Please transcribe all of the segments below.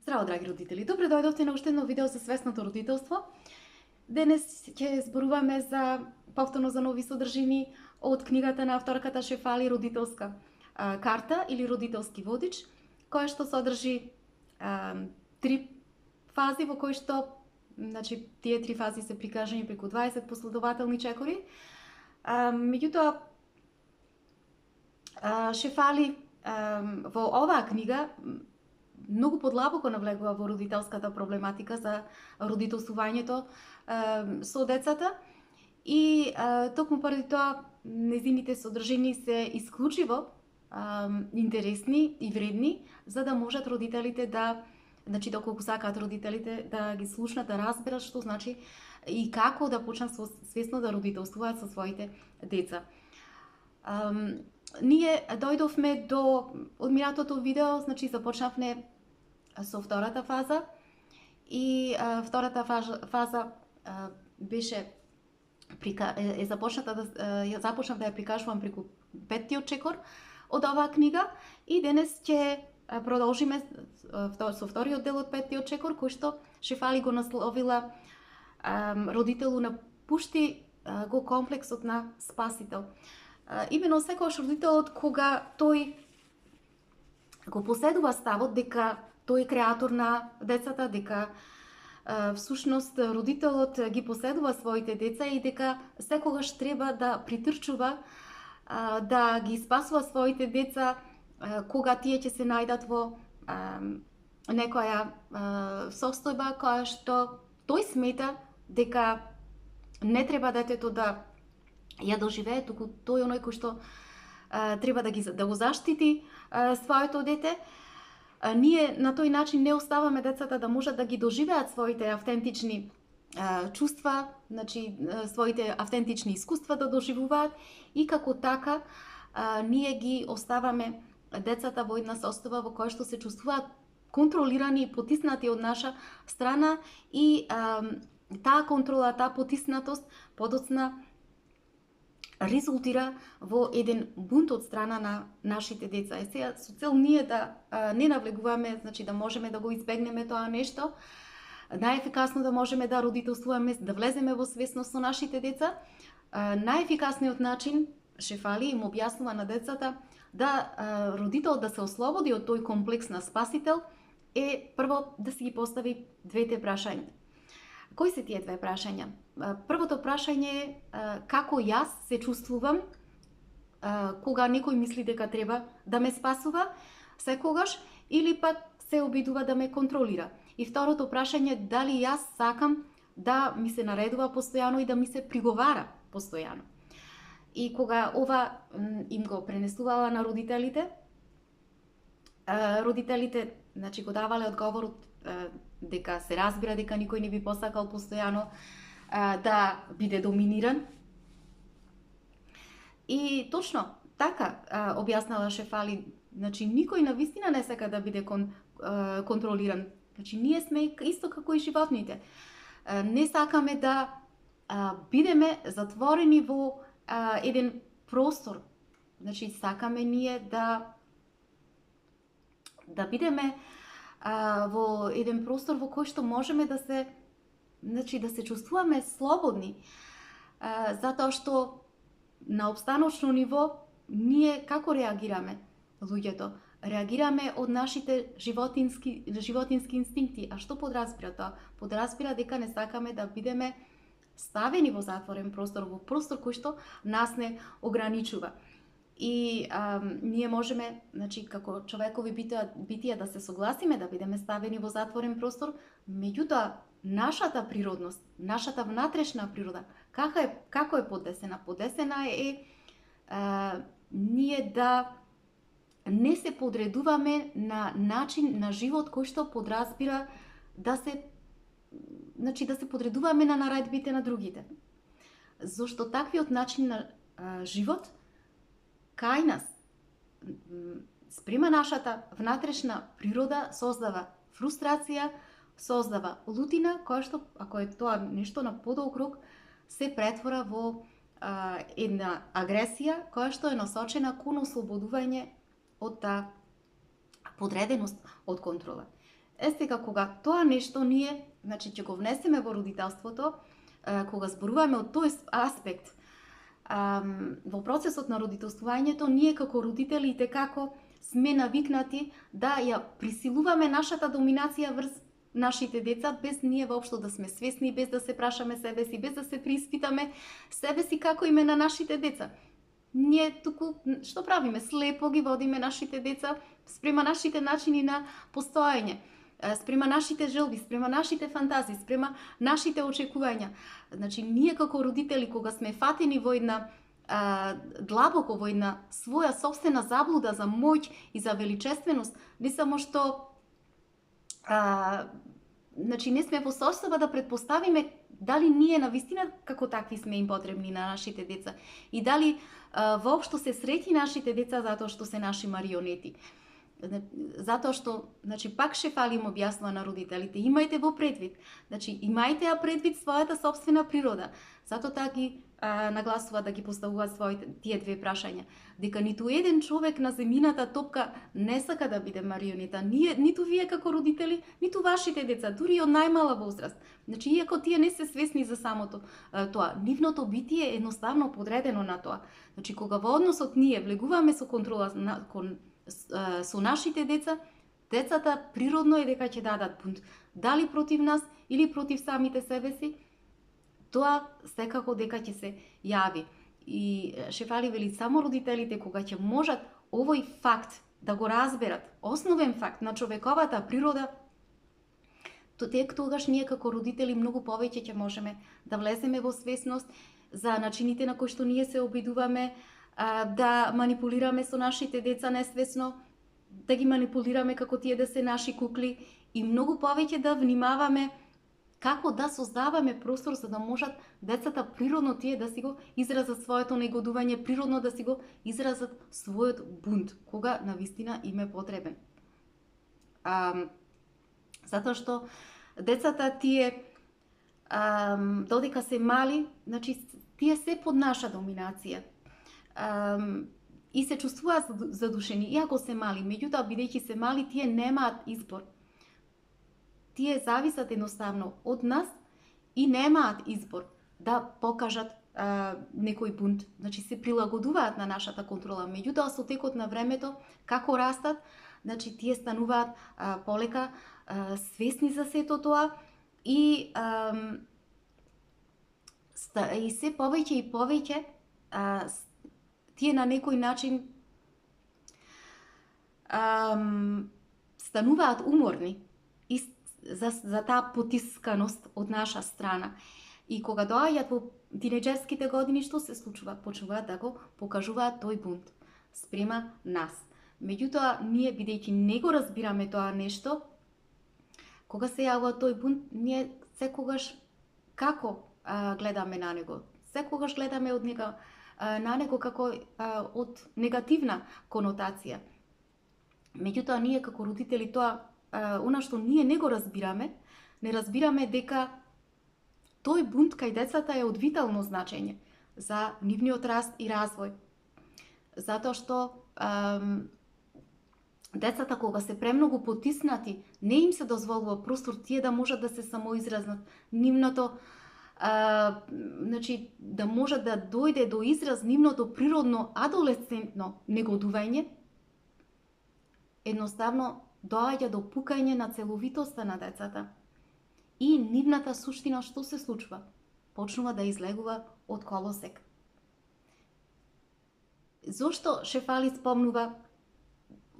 Здраво, драги родители! Добре дојдовте на уште едно видео за свесното родителство. Денес ќе зборуваме за повторно за нови содржини од книгата на авторката Шефали "Родителска карта" или "Родителски водич", која што содржи три фази во кои што, значи, тие три фази се прикажани преку 20 последователни чекори. Меѓутоа, Шефали во оваа книга многу подлабоко навлегува во родителската проблематика за родителствувањето со децата и токму поради тоа незините содржини се исклучиво интересни и вредни, за да можат родителите да, значи доколку сакаат родителите да ги слушнат, да разберат што значи и како да почнат свесно да родителствуваат со своите деца. Ние дојдовме до одминатото видео, значи започнавме со втората фаза и втората фаза беше започнав да ја прикажувам преку петтиот чекор од оваа книга и денес ќе продолжиме со вториот дел од петтиот чекор, кој што Шефали го насловила "Родителу напушти го комплексот на спасител". Именно секогаш родителот, кога тој го поседува ставот дека тој е креатор на децата, дека всушност родителот ги поседува своите деца и дека секогаш треба да притрчува да ги спасува своите деца кога тие ќе се најдат во некоја состојба која што тој смета дека не треба детето да ја доживее, туку тој оној кој што треба да го заштити своето дете. Ние на тој начин не оставаме децата да можат да ги доживеат своите автентични чувства, значи своите автентични искуства да доживуваат и како така ние ги оставаме децата во една состојба во која што се чувствуваат контролирани и потиснати од наша страна и таа контрола, таа потиснатост подоцна резултира во еден бунт од страна на нашите деца. И сега со цел ние да не навлегуваме, значи да можеме да го избегнеме тоа нешто, најефикасно да можеме да родителствуваме, да влеземе во свесност со нашите деца, најефикасниот начин Шефали им објаснува на децата да родителот да се ослободи од тој комплекс на спасител е прво да си ги постави двете прашања. Кои се тие две прашања? Првото прашање е како јас се чувствувам кога некој мисли дека треба да ме спасува секогаш или пак се обидува да ме контролира. И второто прашање е дали јас сакам да ми се наредува постојано и да ми се приговара постојано. И кога ова им го пренесувала на родителите, родителите, значи, го давале одговорот дека се разбира дека никој не би посакал постојано да биде доминиран. И точно така објаснала Шефали, значи никој на вистина не сака да биде контролиран. Значи ние сме исто како и животните. Не сакаме да бидеме затворени во еден простор. Значи сакаме ние да бидеме во еден простор во кој што можеме да се, значи, да се чувствуваме слободни, затоа што на обстаночно ниво ние како реагираме луѓето? Реагираме од нашите животински инстинкти. А што подразбира тоа? Подразбира дека не сакаме да бидеме ставени во затворен простор, во простор кој што нас не ограничува. И ние можеме, значи, како човекови битија да се согласиме да бидеме ставени во затворен простор, меѓутоа нашата природност, нашата внатрешна природа, како е подесена? Подесена е ние да не се подредуваме на начин на живот кој што подразбира да се, значи, да се подредуваме на наредбите на другите. Зошто таквиот начин на живот кај нас, спрема нашата внатрешна природа, создава фрустрација, создава лутина, која што, ако е тоа нешто на подолг рок, се претвора во една агресија, која што е насочена кон ослободување од таа подреденост од контрола. Сега кога тоа нешто ние, значи ќе го внесеме во родителството, кога зборуваме од тој аспект, во процесот на родителствувањето, ние како родители како сме навикнати да ја присилуваме нашата доминација врз нашите деца, без ние воопшто да сме свесни, без да се прашаме себе си, без да се приспитаме себе си како име на нашите деца. Ние туку што правиме? Слепо ги водиме нашите деца спрема нашите начини на постоење, спрема нашите желби, спрема нашите фантазии, спрема нашите очекувања. Значи, ние како родители, кога сме фатени во една длабоко во една своја собствена заблуда за моќ и за величественост, не само што значи не сме во состојба да предпоставиме дали ние навистина како такви сме им потребни на нашите деца и дали воопшто се среќни нашите деца затоа што се наши марионети. Затоа што, значи, пак Шефали им објаснува на родителите, имајте во предвид, значи, имајте ја предвид својата собствена природа. Затоа таа ги нагласува да ги поставуваат своите тие две прашања. Дека ниту еден човек на земјината топка не сака да биде марионета, ниту вие како родители, ниту вашите деца, дури од најмала возраст. Значи, иако тие не се свесни за самото тоа, нивното битие е едноставно подредено на тоа. Значи, кога во односот ние влегуваме со контрола со нашите деца, децата природно е дека ќе дадат бунт. Дали против нас или против самите себе си, тоа секако дека ќе се јави. И Шефали вели, само родителите кога ќе можат овој факт да го разберат, основен факт на човековата природа, тек тогаш ние како родители многу повеќе ќе можеме да влеземе во свесност за начините на кои што ние се обидуваме да манипулираме со нашите деца несвесно, да ги манипулираме како тие да се наши кукли и многу повеќе да внимаваме како да создаваме простор за да можат децата природно тие да си го изразат своето негодување, природно да си го изразат својот бунт, кога навистина им е потребен. Затоа што децата тие додека се мали, значи тие се под наша доминација. И се чувствуваат задушени, иако се мали, меѓутоа бидејќи се мали, тие немаат избор. Тие зависат едноставно од нас и немаат избор да покажат некој бунт. Значи се прилагодуваат на нашата контрола, меѓутоа со текот на времето, како растат, значи тие стануваат полека свесни за сето тоа и се повеќе и повеќе тие на некој начин стануваат уморни и за таа потисканост од наша страна. И кога доаѓаат во тинеџерските години, што се случува? Почнуваат да го покажуваат тој бунт спрема нас. Меѓутоа, ние бидејќи не го разбираме тоа нешто, кога се јавува тој бунт, ние секогаш како гледаме на него? Секогаш гледаме од него на него како од негативна конотација. Меѓутоа, ние како родители тоа, она што ние не го разбираме, не разбираме дека тој бунт кај децата е од витално значење за нивниот раст и развој. Затоа што децата кога се премногу потиснати, не им се дозволува простор тие да можат да се самоизразнат. Нивното значи, да може да дојде до израз нивното природно адолесцентно негодување, едноставно доаѓа до пукање на целовитоста на децата. И нивната суштина што се случува? Почнува да излегува од колосек. Зошто Шефали спомнува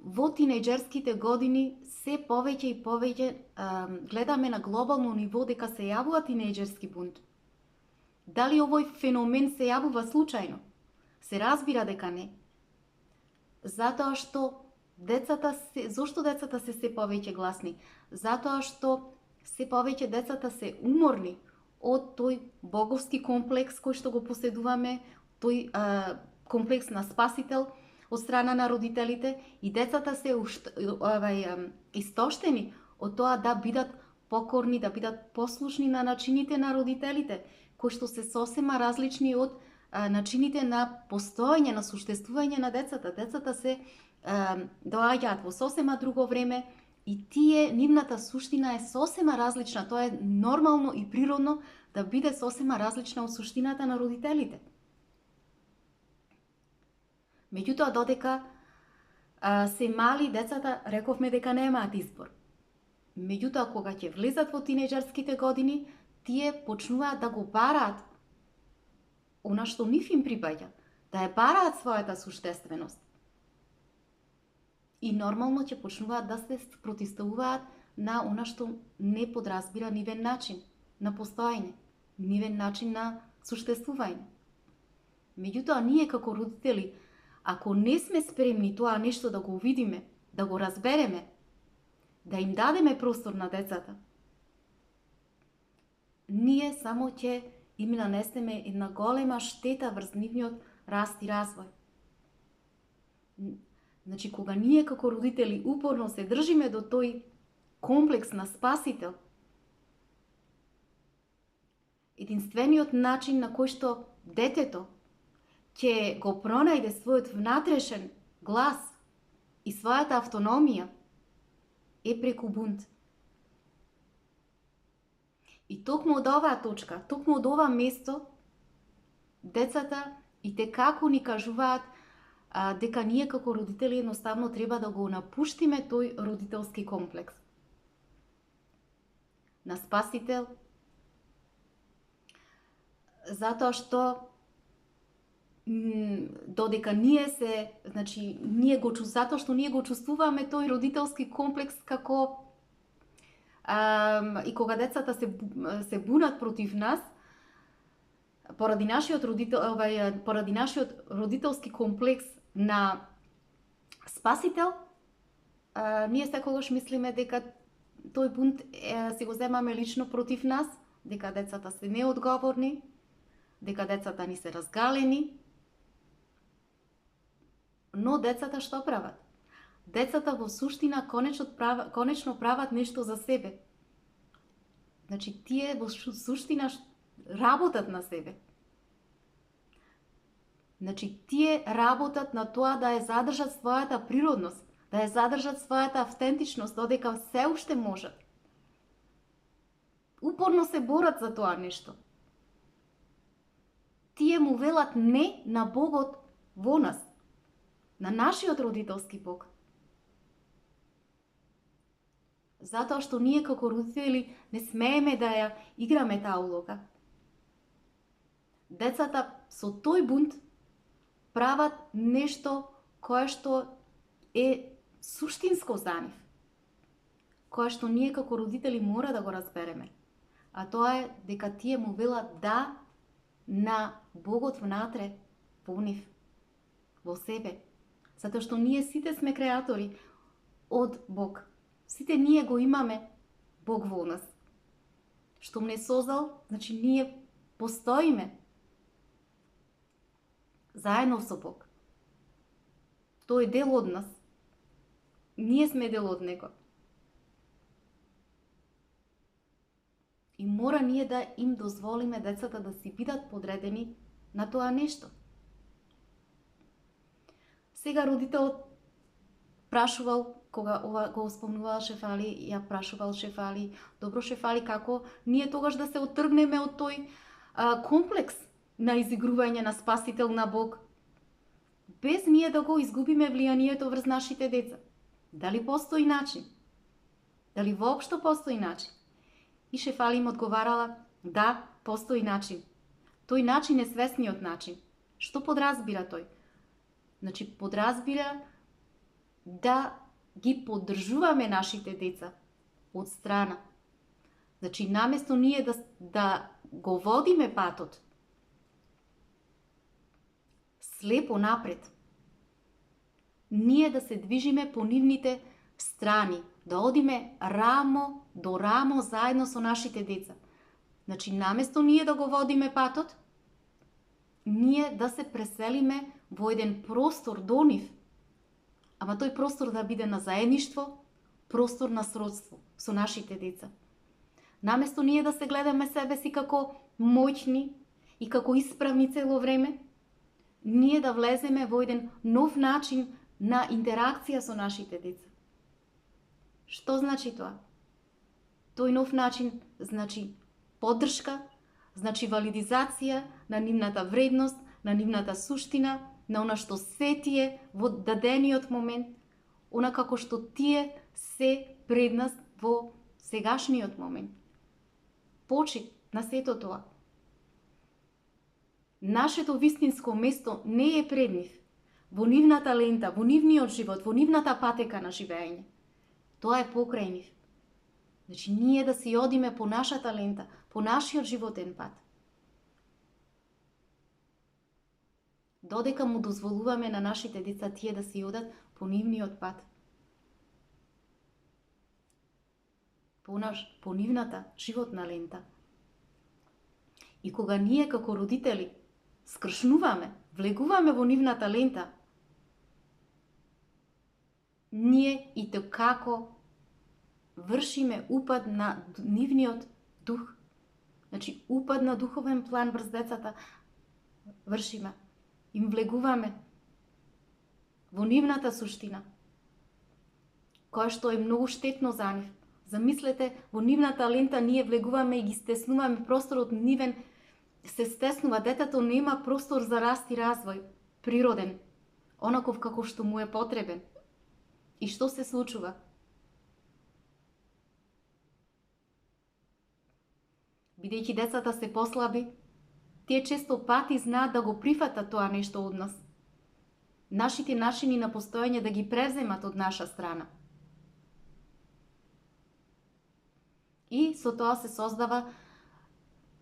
во тинеџерските години се повеќе и повеќе гледаме на глобално ниво дека се јавува тинеџерски бунт? Дали овој феномен се јавува случајно? Се разбира дека не. Затоа што зошто децата се повеќе гласни? Затоа што се повеќе децата се уморни од тој боговски комплекс кој што го поседуваме, тој комплекс на спасител од страна на родителите и децата се истоштени од тоа да бидат покорни, да бидат послушни на начините на родителите, кои што се сосема различни од начините на постоење, на суштествување на децата. Децата се доаѓаат во сосема друго време И нивната суштина е сосема различна. Тоа е нормално и природно да биде сосема различна од суштината на родителите. Меѓутоа, додека се мали, децата рековме дека немаат избор. Меѓутоа, кога ќе влезат во тинеџерските години, тие почнуваат да го бараат она што нив им припаѓа, да ја бараат својата суштественост. И нормално ќе почнуваат да се противставуваат на она што не подразбира нивен начин на постоење, нивен начин на суштествување. Меѓутоа, ние како родители, ако не сме спремни тоа нешто да го видиме, да го разбереме, да им дадеме простор на децата, ние само ќе им нанесеме една голема штета врз нивниот раст и развој. Значи, кога ние како родители упорно се држиме до тој комплекс на спасител, единствениот начин на кој што детето ќе го пронајде својот внатрешен глас и својата автономија е преку бунт. И токму од оваа точка, токму од ова место, децата и те како ни кажуваат дека ние како родители едноставно треба да го напуштиме тој родителски комплекс на спасител, затоа што додека затоа што ние го чувствуваме тој родителски комплекс како и кога децата се бунат против нас, поради нашиот родителски комплекс на спасител, ние секогаш мислиме дека тој бунт си го земаме лично против нас, дека децата се неодговорни, дека децата ни се разгалени. Но децата што прават? Децата во суштина конечно прават нешто за себе. Значи, тие во суштина работат на себе. Значи, тие работат на тоа да ја задржат својата природност, да ја задржат својата автентичност, додека се уште можат. Упорно се борат за тоа нешто. Тие му велат не на Богот во нас, на нашиот родителски Бог. Затоа што ние како родители не смееме да ја играме таа улога. Децата со тој бунт прават нешто кое што е суштинско за нив, кое што ние како родители мора да го разбереме. А тоа е дека тие му велат да на Богот внатре во нив, во себе. Затоа што ние сите сме креатори од Бог. Сите ние го имаме Бог во нас. Што не создал, значи ние постоиме заедно со Бог. Тој е дел од нас. Ние сме дел од Него. И мора ние да им дозволиме децата да си бидат подредени на тоа нешто. Сега родителот прашувал, кога го спомнувал Шефали, ја прашувал Шефали, добро Шефали, како ние тогаш да се отргнеме од тој комплекс на изигрување на спасител на Бог, без ние да го изгубиме влијанието врз нашите деца. Дали постои начин? Дали воопшто постои начин? И Шефали им одговарала, да, постои начин. Тој начин е свесниот начин. Што подразбира тој? Значи, подразбира да ги поддржуваме нашите деца од страна. Значи, наместо ние да го водиме патот слепо напред, ние да се движиме по нивните страни, да одиме рамо до рамо заедно со нашите деца. Значи, наместо ние да го водиме патот, ние да се преселиме во еден простор до нив, ама тој простор да биде на заедништво, простор на сродство со нашите деца. Наместо ние да се гледаме себе си како моćни и како исправни цело време, ние да влеземе во еден нов начин на интеракција со нашите деца. Што значи тоа? Тој нов начин значи поддршка, значи валидизација на нивната вредност, на нивната суштина, на она што се тие во дадениот момент, она како што тие се пред нас во сегашниот момент. Почит на сето тоа. Нашето вистинско место не е пред нив, во нивната лента, во нивниот живот, во нивната патека на живење. Тоа е покрај нив. Значи, ние да си одиме по нашата лента, по нашиот животен пат. Додека му дозволуваме на нашите деца тие да си одат по нивниот пат. По нивната животна лента. И кога ние како родители скршнуваме, влегуваме во нивната лента, ние и како вршиме упад на нивниот дух. Значи, упад на духовен план врз децата вршиме. Им влегуваме во нивната суштина, која што е многу штетно за нив. Замислете, во нивната лента ние влегуваме и ги стеснуваме, просторот нивен се стеснува, детето нема простор за раст и развој, природен, онаков како што му е потребен. И што се случува? Бидејќи децата се послаби, тие често пати знаат да го прифатат тоа нешто од нас. Нашите начини на постоење да ги превземат од наша страна. И со тоа се создава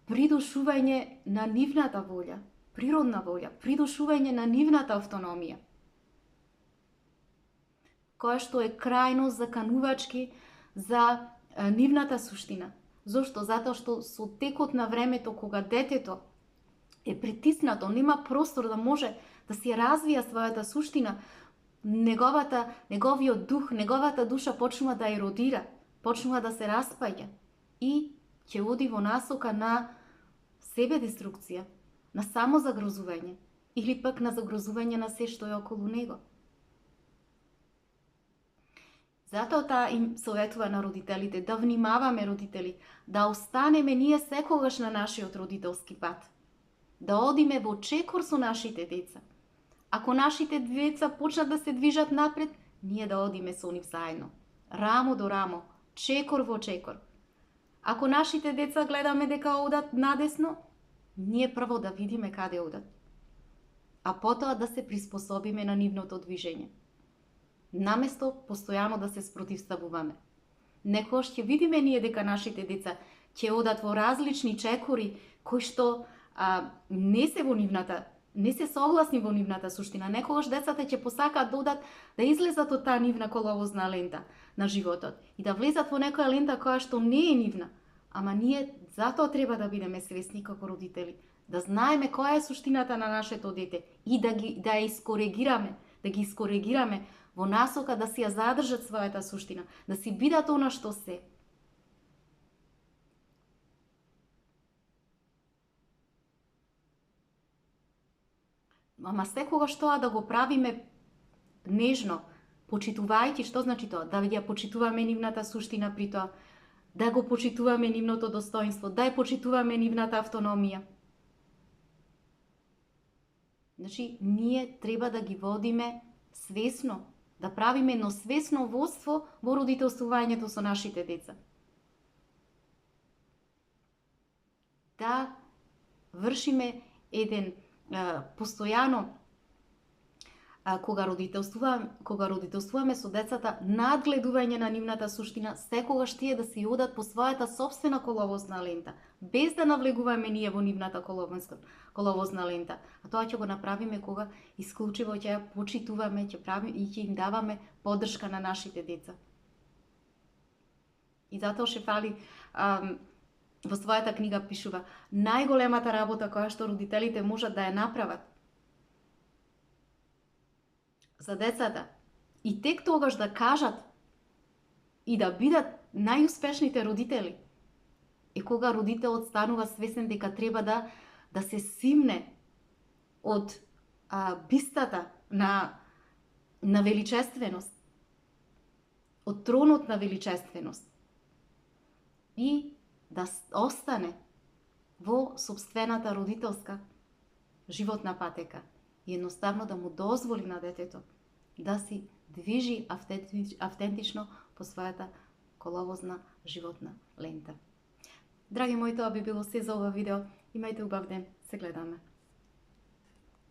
придушување на нивната волја, природна волја, придушување на нивната автономија, која што е крајно заканувачки за нивната суштина. Зошто? Затоа што со текот на времето, кога детето е притиснато, нема простор да може да си развија својата суштина, неговиот дух, неговата душа почнува да еродира, почнува да се распаѓа и ќе оди во насока на себедеструкција, на самозагрозување или пак на загрозување на се што е околу него. Затоа таа им советува на родителите да внимаваме, родители, да останеме ние секогаш на нашиот родителски пат. Да одиме во чекор со нашите деца. Ако нашите деца почнат да се движат напред, ние да одиме со нив заедно. Рамо до рамо, чекор во чекор. Ако нашите деца гледаме дека одат надесно, ние прво да видиме каде одат, а потоа да се приспособиме на нивното движење. Наместо постојано да се спротивставуваме. Некојаш ќе видиме ние дека нашите деца ќе одат во различни чекори кои што не се согласни во нивната суштина. Некогаш децата ќе посакаат да одат да излезат од таа нивна коловозна лента на животот и да влезат во некоја лента која што не е нивна. Ама ние затоа треба да бидеме свесни како родители, да знаеме која е суштината на нашето дете и да ја искоригираме во насока да си ја задржат својата суштина, да си бидат она што се. Ама секогаш тоа да го правиме нежно, почитувајќи, што значи тоа? Да ја почитуваме нивната суштина при тоа, да го почитуваме нивното достоинство, да ја почитуваме нивната автономија. Значи, ние треба да ги водиме свесно, да правиме едно свесно водство во родителствувањето со нашите деца. Да вршиме еден постојано кога родителствуваме со децата, надгледување на нивната суштина, секогаш тие да си одат по својата собствена коловозна лента, без да навлегуваме ние во нивната коловозна лента. А тоа ќе го направиме кога исклучиво ќе ја почитуваме, ќе им даваме поддршка на нашите деца. И затоа Шефали во својата книга пишува: најголемата работа која што родителите можат да ја направат за децата и тек тогаш да кажат и да бидат најуспешните родители е кога родителот станува свесен дека треба да се симне од бистата на величественост, од тронот на величественост и да остане во собствената родителска животна патека и едноставно да му дозволи на детето да си движи автентично по својата коловозна животна лента. Драги мои, тоа би било се за ова видео. Имајте убав ден. Се гледаме.